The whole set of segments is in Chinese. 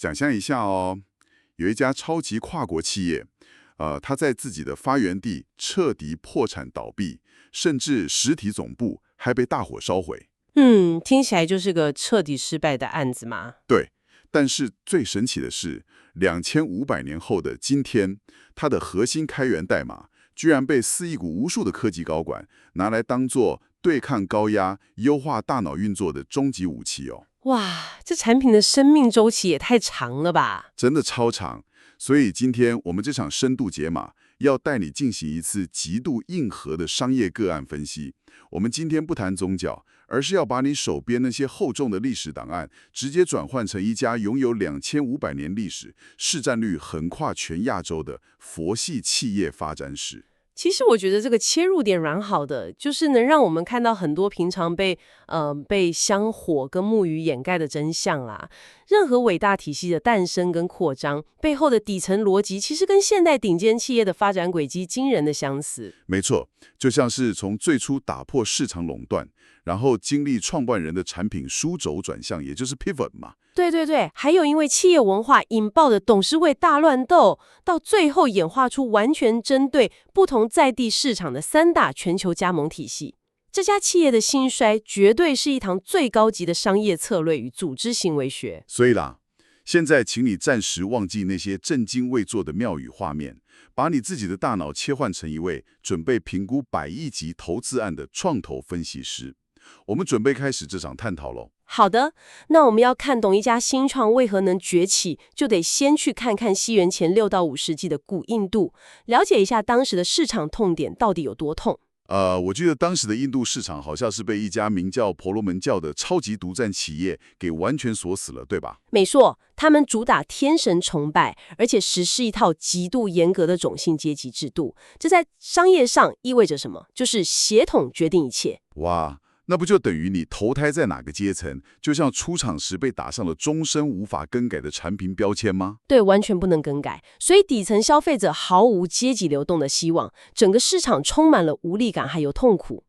想象一下哦，有一家超级跨国企业，它在自己的发源地彻底破产倒闭，甚至实体总部还被大火烧毁。听起来就是个彻底失败的案子嘛。对，但是最神奇的是，2500年后的今天，它的核心开源代码居然被肆意股无数的科技高管拿来当做对抗高压、优化大脑运作的终极武器哦。哇，这产品的生命周期也太长了吧？真的超长。所以今天我们这场深度解码，要带你进行一次极度硬核的商业个案分析。我们今天不谈宗教，而是要把你手边那些厚重的历史档案，直接转换成一家拥有2500年历史、市占率横跨全亚洲的佛系企业发展史。其实我觉得这个切入点蛮好的，就是能让我们看到很多平常被香火跟木鱼掩盖的真相啦。任何伟大体系的诞生跟扩张背后的底层逻辑，其实跟现代顶尖企业的发展轨迹惊人的相似。没错，就像是从最初打破市场垄断，然后经历创办人的产品枢轴转向，也就是 pivot 嘛。对对对，还有因为企业文化引爆的董事会大乱斗，到最后演化出完全针对不同在地市场的3大全球加盟体系。这家企业的兴衰绝对是一堂最高级的商业策略与组织行为学。所以啦，现在请你暂时忘记那些正襟危坐的庙宇画面，把你自己的大脑切换成一位准备评估100亿级投资案的创投分析师。我们准备开始这场探讨喽。好的，那我们要看懂一家新创为何能崛起，就得先去看看西元前6到5世纪的古印度，了解一下当时的市场痛点到底有多痛。我记得当时的印度市场好像是被一家名叫婆罗门教的超级独占企业给完全锁死了，对吧？没错，他们主打天神崇拜，而且实施一套极度严格的种姓阶级制度。这在商业上意味着什么？就是血统决定一切。哇，那不就等于你投胎在哪个阶层，就像出厂时被打上了终身无法更改的产品标签吗？对，完全不能更改。所以底层消费者毫无阶级流动的希望，整个市场充满了无力感还有痛苦。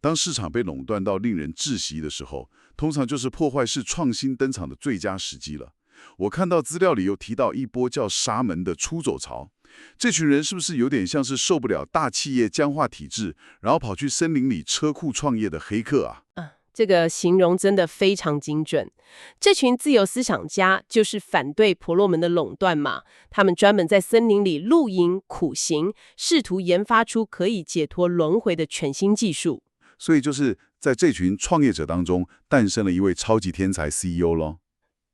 当市场被垄断到令人窒息的时候，通常就是破坏式创新登场的最佳时机了。我看到资料里有提到一波叫沙门的出走潮，这群人是不是有点像是受不了大企业僵化体制，然后跑去森林里车库创业的黑客啊？这个形容真的非常精准。这群自由思想家就是反对婆罗门的垄断嘛，他们专门在森林里露营苦行，试图研发出可以解脱轮回的全新技术。所以就是在这群创业者当中，诞生了一位超级天才 CEO 咯。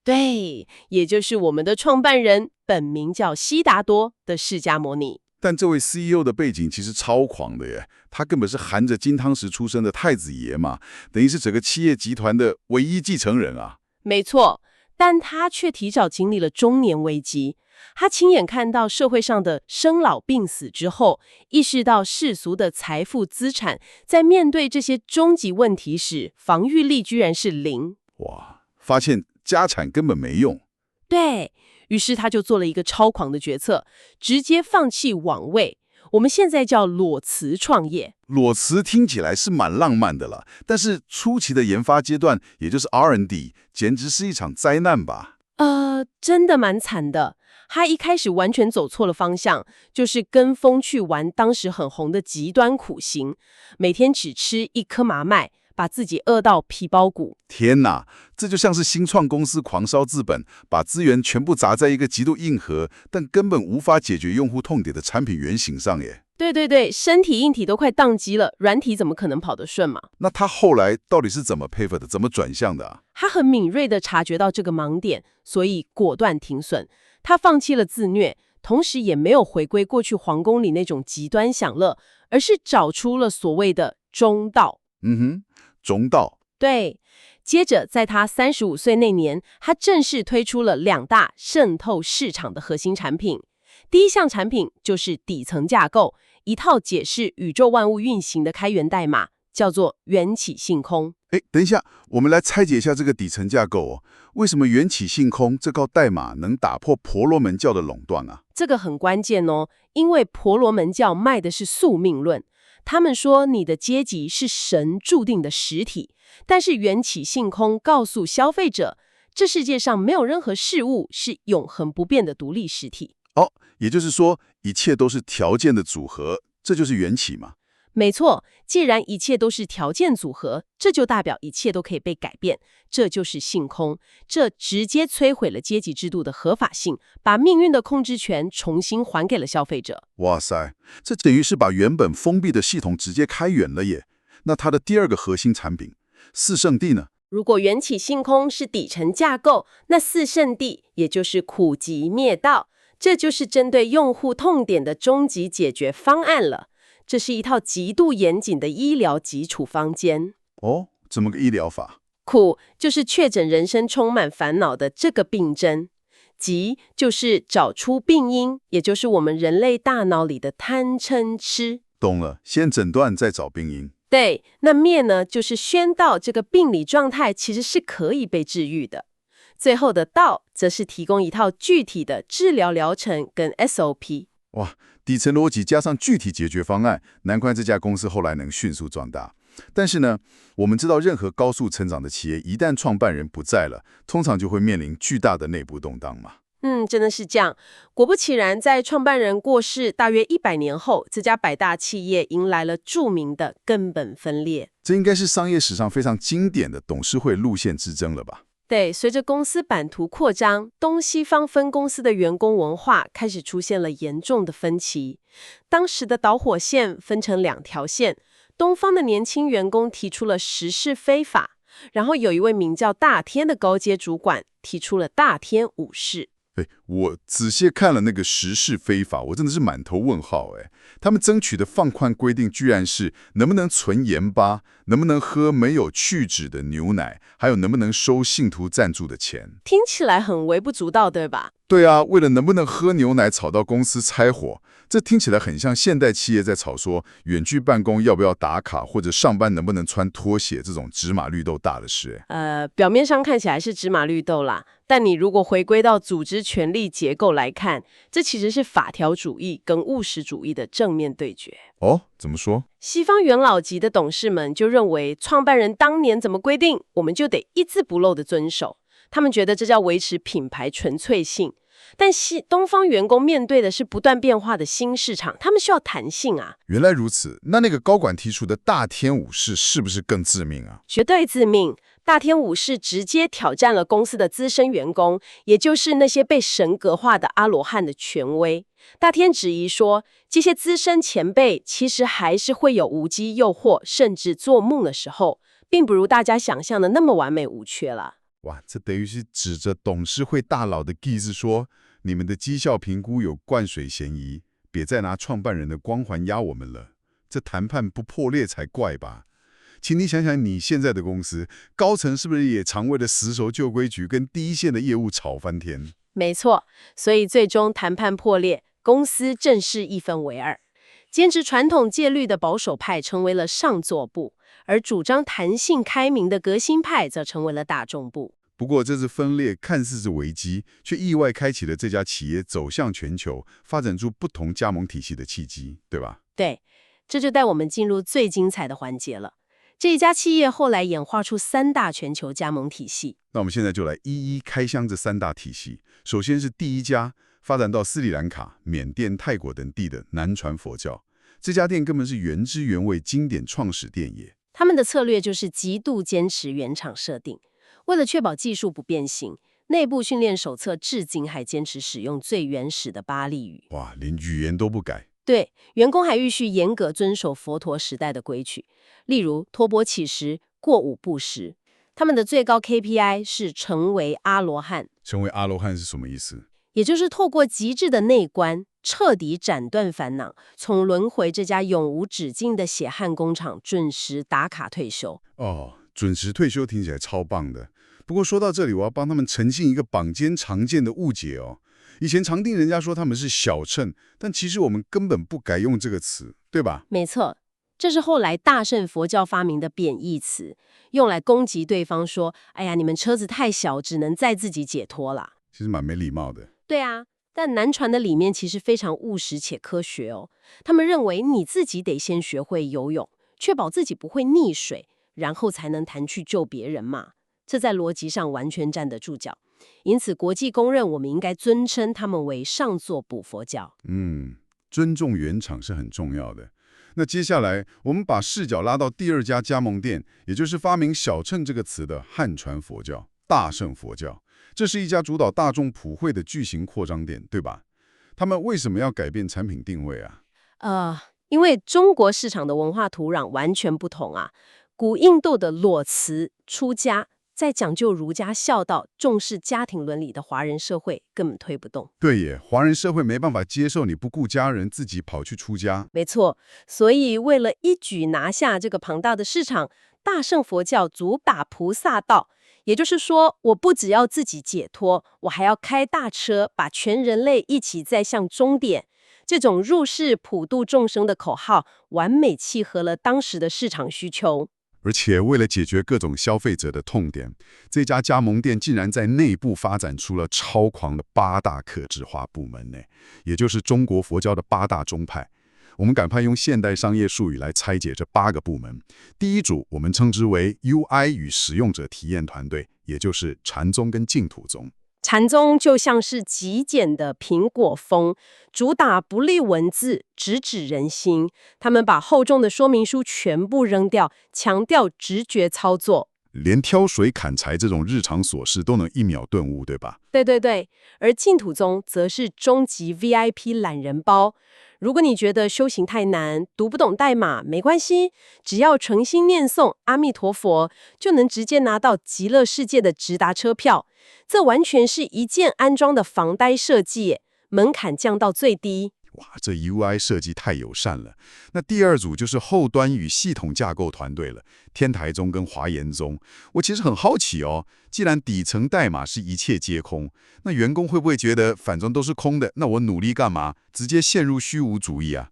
对，也就是我们的创办人，本名叫悉达多的释迦牟尼。但这位 CEO 的背景其实超狂的耶，他根本是含着金汤匙出生的太子爷嘛，等于是整个企业集团的唯一继承人啊。没错，但他却提早经历了中年危机。他亲眼看到社会上的生老病死之后，意识到世俗的财富资产在面对这些终极问题时，防御力居然是0。哇，发现家产根本没用。对，于是他就做了一个超狂的决策，直接放弃王位。我们现在叫裸辞创业。裸辞听起来是蛮浪漫的了，但是初期的研发阶段，也就是 R&D， 简直是一场灾难吧？真的蛮惨的。他一开始完全走错了方向，就是跟风去玩当时很红的极端苦行，每天只吃1颗麻麦，把自己饿到皮包骨。天哪，这就像是新创公司狂烧资本，把资源全部砸在一个极度硬核，但根本无法解决用户痛点的产品原型上耶。对对对，身体硬体都快宕机了，软体怎么可能跑得顺嘛？那他后来到底是怎么 pivot 的，怎么转向的啊？他很敏锐地察觉到这个盲点，所以果断停损。他放弃了自虐，同时也没有回归过去皇宫里那种极端享乐，而是找出了所谓的中道。中道。对，接着在他35岁那年，他正式推出了2大渗透市场的核心产品。第一项产品就是底层架构，一套解释宇宙万物运行的开源代码，叫做缘起性空。等一下，我们来拆解一下这个底层架构哦。为什么缘起性空这套代码能打破婆罗门教的垄断啊？这个很关键哦，因为婆罗门教卖的是宿命论，他们说你的阶级是神注定的实体，但是缘起性空告诉消费者，这世界上没有任何事物是永恒不变的独立实体。哦，也就是说，一切都是条件的组合，这就是缘起嘛。没错，既然一切都是条件组合，这就代表一切都可以被改变，这就是性空。这直接摧毁了阶级制度的合法性，把命运的控制权重新还给了消费者。哇塞，这等于是把原本封闭的系统直接开源了耶。那它的第二个核心产品，四圣谛呢？如果缘起性空是底层架构，那四圣谛也就是苦集灭道，这就是针对用户痛点的终极解决方案了。这是一套极度严谨的医疗基础方间。哦，怎么个医疗法？苦就是确诊人生充满烦恼的这个病症，集就是找出病因，也就是我们人类大脑里的贪嗔痴。懂了，先诊断再找病因。对，那灭呢，就是宣导这个病理状态其实是可以被治愈的。最后的道，则是提供一套具体的治疗疗程跟 SOP。哇，底层逻辑加上具体解决方案，难怪这家公司后来能迅速壮大。但是呢，我们知道任何高速成长的企业，一旦创办人不在了，通常就会面临巨大的内部动荡嘛。真的是这样。果不其然，在创办人过世大约100年后，这家百大企业迎来了著名的根本分裂。这应该是商业史上非常经典的董事会路线之争了吧？对，随着公司版图扩张，东西方分公司的员工文化开始出现了严重的分歧。当时的导火线分成2条线，东方的年轻员工提出了时事非法，然后有一位名叫大天的高阶主管提出了大天武士。我仔细看了那个时事非法，我真的是满头问号。他们争取的放宽规定居然是能不能存盐巴，能不能喝没有去脂的牛奶，还有能不能收信徒赞助的钱。听起来很微不足道，对吧？对啊，为了能不能喝牛奶吵到公司拆伙，这听起来很像现代企业在吵说远距办公要不要打卡，或者上班能不能穿拖鞋这种芝麻绿豆大的事。表面上看起来是芝麻绿豆啦，但你如果回归到组织权力结构来看，这其实是法条主义跟务实主义的正面对决。哦，怎么说？西方元老级的董事们就认为，创办人当年怎么规定，我们就得一字不漏的遵守。他们觉得这叫维持品牌纯粹性。但东方员工面对的是不断变化的新市场，他们需要弹性啊。原来如此，那个高管提出的大天武士是不是更致命啊？绝对致命。大天武士直接挑战了公司的资深员工，也就是那些被神格化的阿罗汉的权威。大天质疑说，这些资深前辈其实还是会有无稽诱惑，甚至做梦的时候，并不如大家想象的那么完美无缺了。哇，这等于是指着董事会大佬的意思说，你们的绩效评估有灌水嫌疑，别再拿创办人的光环压我们了。这谈判不破裂才怪吧？请你想想，你现在的公司高层是不是也常为了死守旧规矩，跟第一线的业务吵翻天？没错，所以最终谈判破裂，公司正式一分为二。坚持传统戒律的保守派成为了上座部，而主张弹性开明的革新派则成为了大众部。不过，这次分裂看似是危机，却意外开启了这家企业走向全球、发展出不同加盟体系的契机，对吧？对，这就带我们进入最精彩的环节了。这一家企业后来演化出3大全球加盟体系。那我们现在就来一一开箱这3大体系。首先是第一家，发展到斯里兰卡、缅甸、泰国等地的南传佛教。这家店根本是原汁原味经典创始店耶。他们的策略就是极度坚持原厂设定，为了确保技术不变形，内部训练手册至今还坚持使用最原始的巴利语。哇，连语言都不改。对，员工还必须严格遵守佛陀时代的规矩，例如托钵乞食、过午不食。他们的最高 KPI 是成为阿罗汉。成为阿罗汉是什么意思？也就是透过极致的内观，彻底斩断烦恼，从轮回这家永无止境的血汗工厂准时打卡退休。哦，准时退休听起来超棒的。不过说到这里，我要帮他们澄清一个坊间常见的误解哦。以前常听人家说他们是小乘，但其实我们根本不该用这个词，对吧？没错，这是后来大乘佛教发明的贬义词，用来攻击对方说：“哎呀，你们车子太小，只能载自己解脱啦。”其实蛮没礼貌的。对啊，但南传的理念其实非常务实且科学哦。他们认为你自己得先学会游泳，确保自己不会溺水，然后才能谈去救别人嘛。这在逻辑上完全站得住脚。因此，国际公认我们应该尊称他们为上座部佛教。尊重原厂是很重要的。那接下来，我们把视角拉到第二家加盟店，也就是发明小乘这个词的汉传佛教、大乘佛教。这是一家主导大众普惠的巨型扩张店，对吧？他们为什么要改变产品定位啊？因为中国市场的文化土壤完全不同啊。古印度的裸辞、出家，在讲究儒家孝道、重视家庭伦理的华人社会根本推不动。对耶，华人社会没办法接受你不顾家人自己跑去出家。没错，所以为了一举拿下这个庞大的市场，大乘佛教主打菩萨道。也就是说，我不只要自己解脱，我还要开大车，把全人类一起载向终点。这种入世普度众生的口号，完美契合了当时的市场需求。而且为了解决各种消费者的痛点，这家加盟店竟然在内部发展出了超狂的8大客制化部门呢，也就是中国佛教的8大宗派。我们赶快用现代商业术语来拆解这8个部门。第一组我们称之为 UI 与使用者体验团队，也就是禅宗跟净土宗。禅宗就像是极简的苹果风，主打不立文字，直指人心。他们把厚重的说明书全部扔掉，强调直觉操作。连挑水砍柴这种日常琐事都能一秒顿悟，对吧？对。而净土宗则是终极 VIP 懒人包。如果你觉得修行太难，读不懂代码，没关系，只要诚心念诵阿弥陀佛，就能直接拿到极乐世界的直达车票。这完全是一键安装的防呆设计，门槛降到最低。哇，这 UI 设计太友善了。那第二组就是后端与系统架构团队了，天台宗跟华严宗。我其实很好奇哦，既然底层代码是一切皆空，那员工会不会觉得反正都是空的，那我努力干嘛？直接陷入虚无主义啊？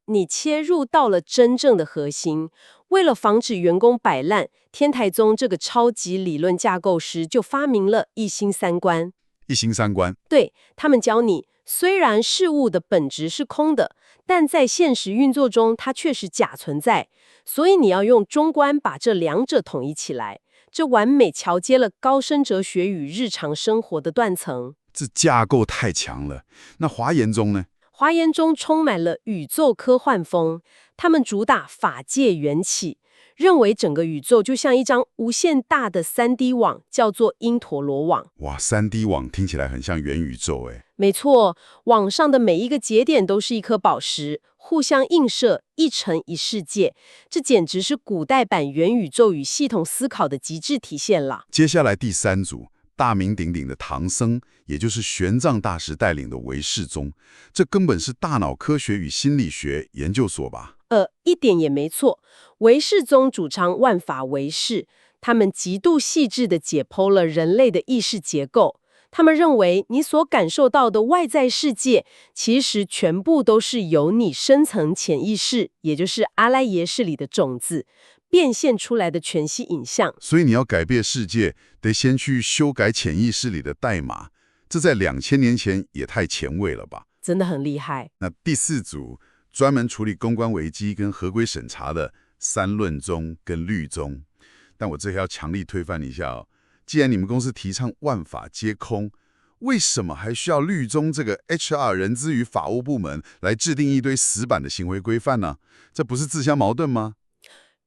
你切入到了真正的核心。为了防止员工摆烂，天台宗这个超级理论架构师就发明了一心三观。一心三观，对，他们教你，虽然事物的本质是空的，但在现实运作中它却是假存在，所以你要用中观把这两者统一起来，这完美桥接了高深哲学与日常生活的断层。这架构太强了。那华严宗呢？华严中充满了宇宙科幻风，他们主打法界缘起，认为整个宇宙就像一张无限大的3D 网，叫做因陀罗网。哇，3D 网听起来很像元宇宙诶。没错，网上的每一个节点都是一颗宝石，互相映射，一城一世界。这简直是古代版元宇宙与系统思考的极致体现了。接下来第三组，大名鼎鼎的唐僧，也就是玄奘大师带领的唯识宗，这根本是大脑科学与心理学研究所吧？一点也没错。唯识宗主张万法唯识，他们极度细致地解剖了人类的意识结构。他们认为，你所感受到的外在世界，其实全部都是由你深层潜意识，也就是阿赖耶识里的种子变现出来的全息影像。所以你要改变世界，得先去修改潜意识里的代码。这在2000年前也太前卫了吧？真的很厉害。那第四组，专门处理公关危机跟合规审查的三论宗跟律宗。但我这里要强力推翻一下哦。既然你们公司提倡万法皆空，为什么还需要律宗这个 HR 人资与法务部门来制定一堆死板的行为规范呢？这不是自相矛盾吗？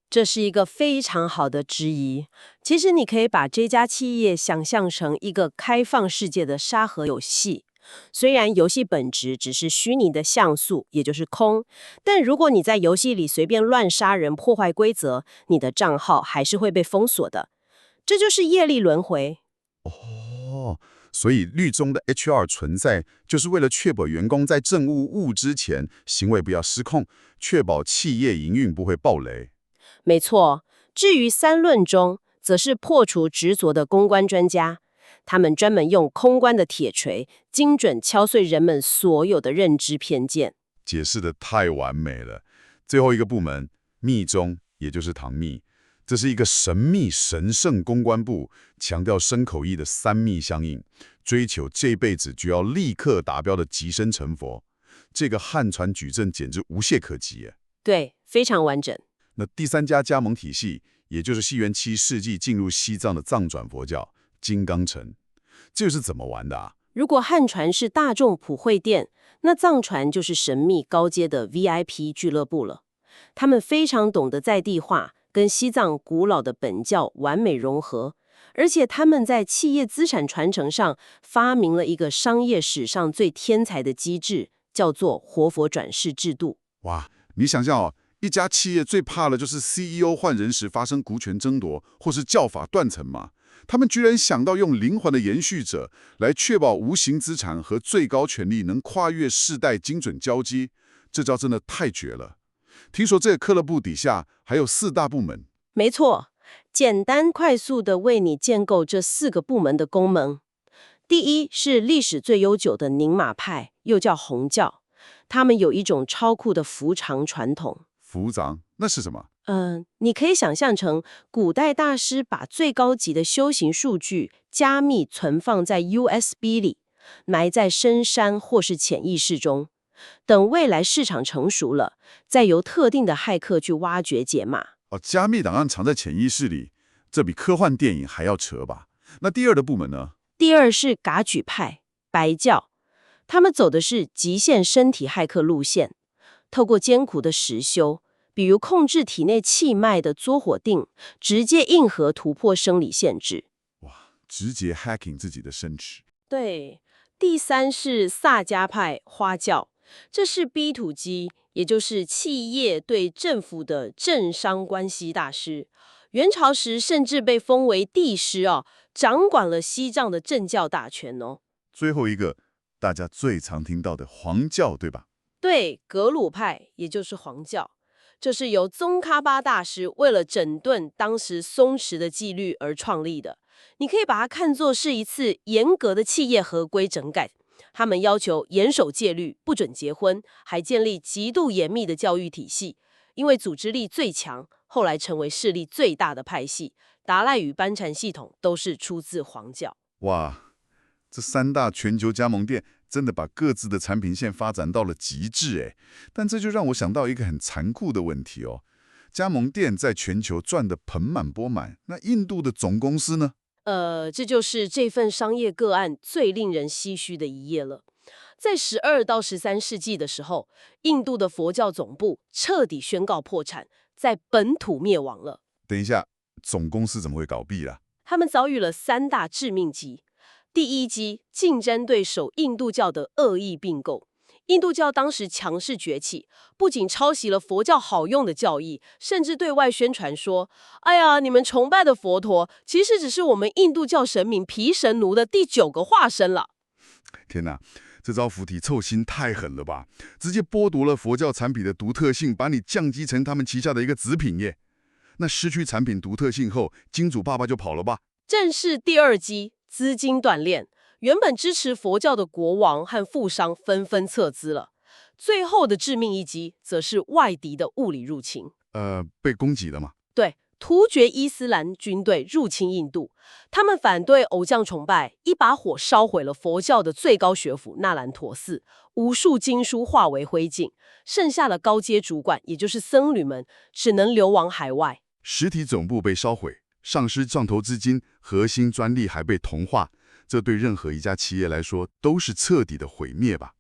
这是一个非常好的质疑。其实你可以把这家企业想象成一个开放世界的沙盒游戏。虽然游戏本质只是虚拟的像素，也就是空，但如果你在游戏里随便乱杀人、破坏规则，你的账号还是会被封锁的。这就是业力轮回。哦，所以律宗的 HR 存在，就是为了确保员工在政务误之前行为不要失控，确保企业营运不会爆雷。没错。至于三论宗，则是破除执着的公关专家。他们专门用空观的铁锤，精准敲碎人们所有的认知偏见。解释得太完美了。最后一个部门，密宗，也就是唐密，这是一个神秘神圣公关部，强调身口意的三密相应，追求这辈子就要立刻达标的即身成佛。这个汉传矩阵简直无懈可击耶。对，非常完整。那第三家加盟体系也就是西元7世纪进入西藏的藏传佛教金刚乘。这是怎么玩的啊？如果汉传是大众普惠店，那藏传就是神秘高阶的 VIP 俱乐部了。他们非常懂得在地化，跟西藏古老的本教完美融合，而且他们在企业资产传承上发明了一个商业史上最天才的机制，叫做活佛转世制度。哇，你想象哦，一家企业最怕的就是 CEO 换人时发生股权争夺，或是教法断层嘛。他们居然想到用灵魂的延续者来确保无形资产和最高权力能跨越世代精准交接，这招真的太绝了。听说这个俱乐部底下还有4大部门。没错，简单快速地为你建构这4个部门的功能。第一是历史最悠久的宁玛派，又叫红教，他们有一种超酷的伏藏传统。伏藏那是什么？你可以想象成古代大师把最高级的修行数据加密存放在 USB 里，埋在深山或是潜意识中，等未来市场成熟了，再由特定的骇客去挖掘解码。哦，加密档案藏在潜意识里，这比科幻电影还要扯吧？那第二的部门呢？第二是噶举派，白教，他们走的是极限身体骇客路线，透过艰苦的实修，比如控制体内气脉的作火定，直接硬核突破生理限制。哇，直接 hacking 自己的身体。对，第三是萨迦派花教，这是 B to G， 也就是企业对政府的政商关系大师。元朝时甚至被封为帝师掌管了西藏的政教大权哦。最后一个，大家最常听到的黄教，对吧？对，格鲁派，也就是黄教，这是由宗喀巴大师为了整顿当时松弛的纪律而创立的。你可以把它看作是一次严格的企业合规整改。他们要求严守戒律，不准结婚，还建立极度严密的教育体系。因为组织力最强，后来成为势力最大的派系。达赖与班禅系统都是出自黄教。哇，这3大全球加盟店真的把各自的产品线发展到了极致诶。但这就让我想到一个很残酷的问题哦，加盟店在全球赚得盆满钵满，那印度的总公司呢？这就是这份商业个案最令人唏嘘的一页了。在12到13世纪的时候，印度的佛教总部彻底宣告破产，在本土灭亡了。等一下，总公司怎么会倒闭了？他们遭遇了3大致命击。第一击，竞争对手印度教的恶意并购。印度教当时强势崛起，不仅抄袭了佛教好用的教义，甚至对外宣传说：“哎呀，你们崇拜的佛陀，其实只是我们印度教神明毗神奴的第9个化身了。”天哪，这招釜底抽薪太狠了吧！直接剥夺了佛教产品的独特性，把你降级成他们旗下的一个子品业。那失去产品独特性后，金主爸爸就跑了吧？正是第2击，资金断裂。原本支持佛教的国王和富商纷纷撤资了。最后的致命一击，则是外敌的物理入侵。被攻击了吗？对，突厥伊斯兰军队入侵印度，他们反对偶像崇拜，一把火烧毁了佛教的最高学府那兰陀寺，无数经书化为灰烬，剩下的高阶主管，也就是僧侣们，只能流亡海外。实体总部被烧毁，丧失创投资金，核心专利还被同化。这对任何一家企业来说都是彻底的毁灭吧？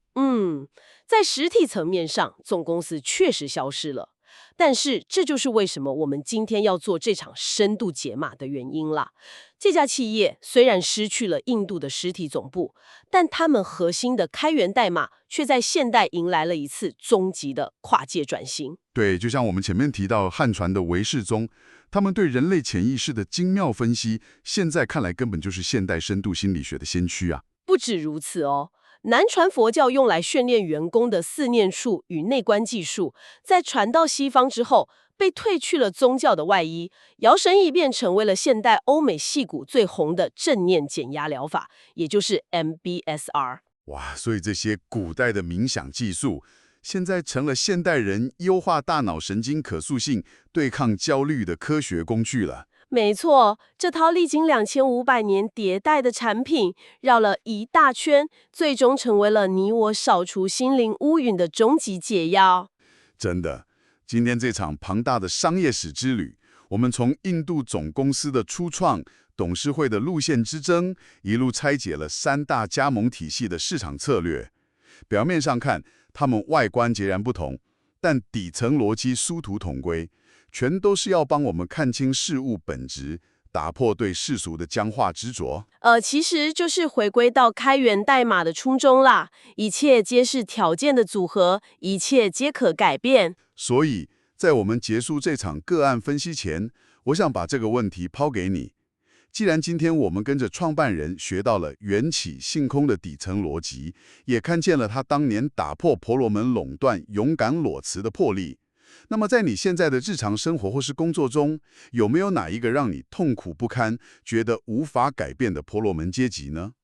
在实体层面上，总公司确实消失了。但是这就是为什么我们今天要做这场深度解码的原因啦。这家企业虽然失去了印度的实体总部，但他们核心的开源代码却在现代迎来了一次终极的跨界转型。对，就像我们前面提到汉传的唯识宗，他们对人类潜意识的精妙分析，现在看来根本就是现代深度心理学的先驱啊。不止如此哦。南传佛教用来训练员工的四念处与内观技术，在传到西方之后，被褪去了宗教的外衣，摇身一变成为了现代欧美矽谷最红的正念减压疗法，也就是 MBSR。哇，所以这些古代的冥想技术，现在成了现代人优化大脑神经可塑性、对抗焦虑的科学工具了。没错，这套历经2500年迭代的产品，绕了一大圈，最终成为了你我扫除心灵乌云的终极解药。真的，今天这场庞大的商业史之旅，我们从印度总公司的初创、董事会的路线之争，一路拆解了三大加盟体系的市场策略。表面上看，它们外观截然不同，但底层逻辑殊途同归，全都是要帮我们看清事物本质，打破对世俗的僵化执着。其实就是回归到开源代码的初衷啦，一切皆是条件的组合，一切皆可改变。所以，在我们结束这场个案分析前，我想把这个问题抛给你。既然今天我们跟着创办人学到了缘起性空的底层逻辑，也看见了他当年打破婆罗门垄断、勇敢裸辞的魄力，那么在你现在的日常生活或是工作中，有没有哪一个让你痛苦不堪、觉得无法改变的婆罗门阶级呢？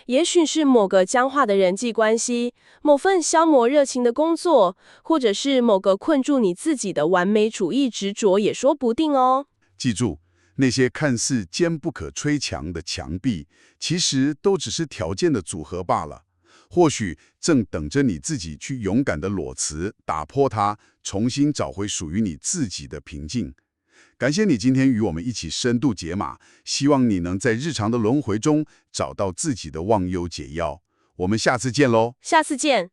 也许是某个僵化的人际关系，某份消磨热情的工作，或者是某个困住你自己的完美主义执着，也说不定哦。记住，那些看似坚不可摧墙的墙壁，其实都只是条件的组合罢了。或许正等着你自己去勇敢的裸辞，打破它，重新找回属于你自己的平静。感谢你今天与我们一起深度解码，希望你能在日常的轮回中找到自己的忘忧解药。我们下次见喽！下次见。